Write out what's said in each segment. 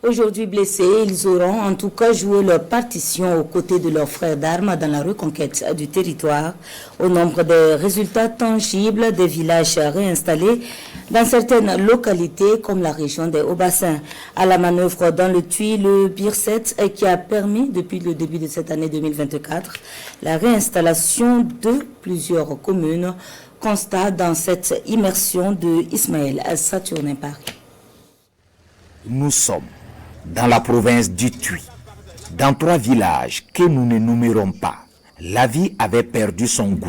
Aujourd'hui blessés, ils auront en tout cas joué leur partition aux côtés de leurs frères d'armes dans la reconquête du territoire. Au nombre des résultats tangibles des villages réinstallés dans certaines localités comme la région des Hauts-Bassins. À la manœuvre dans le Tuy, le BIR7 qui a permis depuis le début de cette année 2024 la réinstallation de plusieurs communes. Constat dans cette immersion de Ismaël Saturnin Paris. Nous sommes dans la province du Tuy, dans 3 villages que nous ne nommerons pas. La vie avait perdu son goût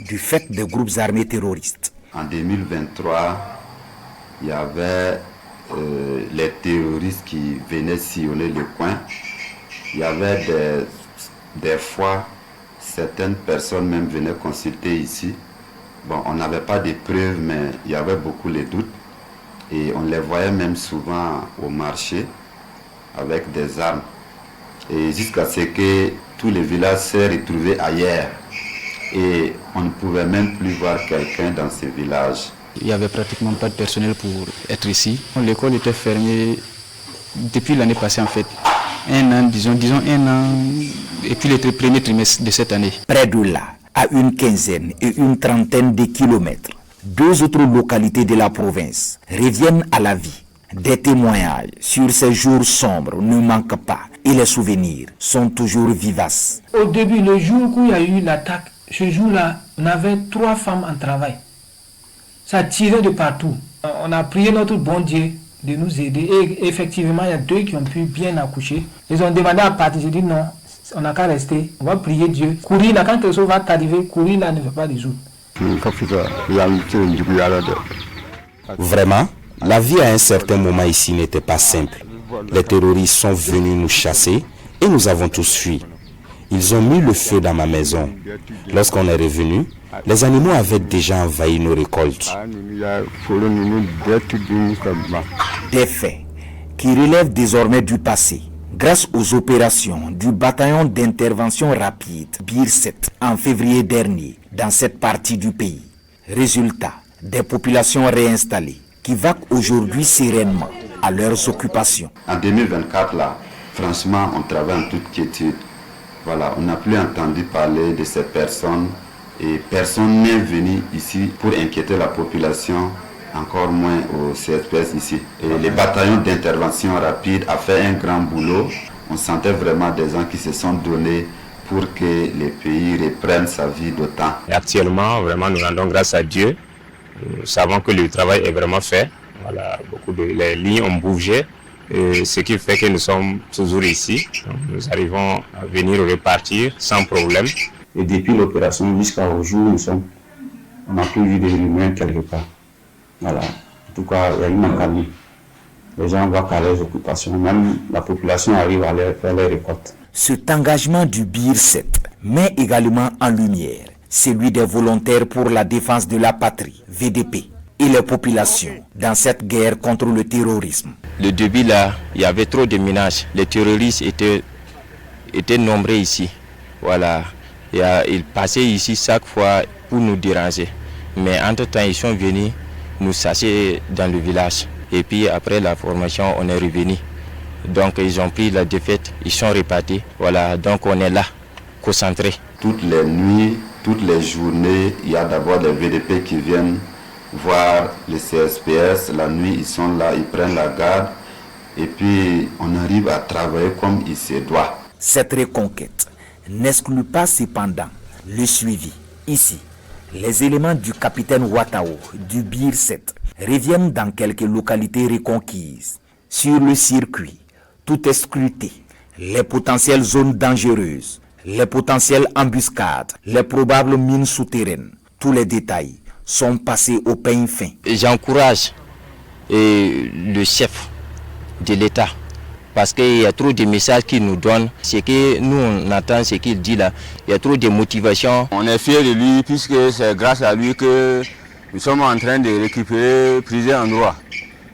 du fait des groupes armés terroristes. En 2023, il y avait les terroristes qui venaient sillonner le coin. Il y avait des fois, certaines personnes même venaient consulter ici. Bon, on n'avait pas de preuves, mais il y avait beaucoup de doutes. Et on les voyait même souvent au marché avec des armes. Et jusqu'à ce que tous les villages s'est retrouvés ailleurs. Et on ne pouvait même plus voir quelqu'un dans ces villages. Il n'y avait pratiquement pas de personnel pour être ici. L'école était fermée depuis l'année passée en fait. Un an, disons un an, et puis le premier trimestre de cette année. Près de là, à une quinzaine et une trentaine de kilomètres, 2 autres localités de la province reviennent à la vie. Des témoignages sur ces jours sombres ne manquent pas et les souvenirs sont toujours vivaces. Au début, le jour où il y a eu l'attaque, ce jour-là, on avait 3 femmes en travail. Ça tirait de partout. On a prié notre bon Dieu de nous aider et effectivement, il y a 2 qui ont pu bien accoucher. Ils ont demandé à partir, j'ai dit non, on n'a qu'à rester, on va prier Dieu. Courir là, quand quelque chose va t'arriver, courir là ne veut pas résoudre. Vraiment, la vie à un certain moment ici n'était pas simple. Les terroristes sont venus nous chasser et nous avons tous fui. Ils ont mis le feu dans ma maison. Lorsqu'on est revenu, les animaux avaient déjà envahi nos récoltes. Des faits qui relèvent désormais du passé, grâce aux opérations du bataillon d'intervention rapide BIR7 en février dernier dans cette partie du pays. Résultat, des populations réinstallées qui vaquent aujourd'hui sereinement à leurs occupations. En 2024, là, franchement, on travaille en toute quiétude. Voilà, on n'a plus entendu parler de ces personnes et personne n'est venu ici pour inquiéter la population, encore moins au CSPS ici. Et les bataillons d'intervention rapide a fait un grand boulot. On sentait vraiment des gens qui se sont donnés pour que le pays reprenne sa vie d'autant. Actuellement, vraiment, nous rendons grâce à Dieu. Nous savons que le travail est vraiment fait. Voilà, les lignes ont bougé, ce qui fait que nous sommes toujours ici. Donc, nous arrivons à venir repartir sans problème. Et depuis l'opération jusqu'au jour où on n'a plus vu de lumière quelque part. Voilà. En tout cas, il y a une accalmie. Les gens voient qu'à leurs occupations, même la population arrive à faire les récoltes. Cet engagement du BIR7 met également en lumière celui des volontaires pour la défense de la patrie, VDP, et les populations dans cette guerre contre le terrorisme. Le début là, il y avait trop de ménages. Les terroristes étaient nombreux ici. Voilà. Ils passaient ici chaque fois pour nous déranger. Mais entre-temps, ils sont venus nous chasser dans le village. Et puis après la formation, on est revenu. Donc ils ont pris la défaite, ils sont repartis. Voilà, donc on est là, concentrés. Toutes les nuits, toutes les journées, il y a d'abord des VDP qui viennent voir les CSPS. La nuit, ils sont là, ils prennent la garde. Et puis on arrive à travailler comme il se doit. Cette reconquête n'exclut pas cependant le suivi. Ici, les éléments du capitaine Ouattao du BIR7 reviennent dans quelques localités reconquises. Sur le circuit, tout est scruté. Les potentielles zones dangereuses, les potentielles embuscades, les probables mines souterraines, tous les détails sont passés au peigne fin. J'encourage le chef de l'État parce qu'il y a trop de messages qu'il nous donne. Ce que nous on attend, ce qu'il dit là, il y a trop de motivation. On est fiers de lui puisque c'est grâce à lui que nous sommes en train de récupérer plusieurs endroits.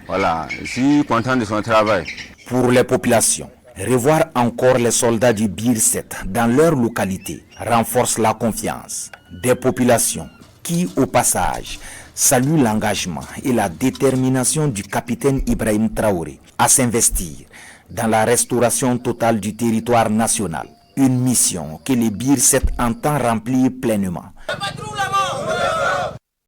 Voilà, je suis content de son travail. Pour les populations, revoir encore les soldats du BIR7 dans leur localité renforce la confiance des populations qui, au passage, saluent l'engagement et la détermination du capitaine Ibrahim Traoré à s'investir dans la restauration totale du territoire national. Une mission que le BIR 7 entend remplir pleinement.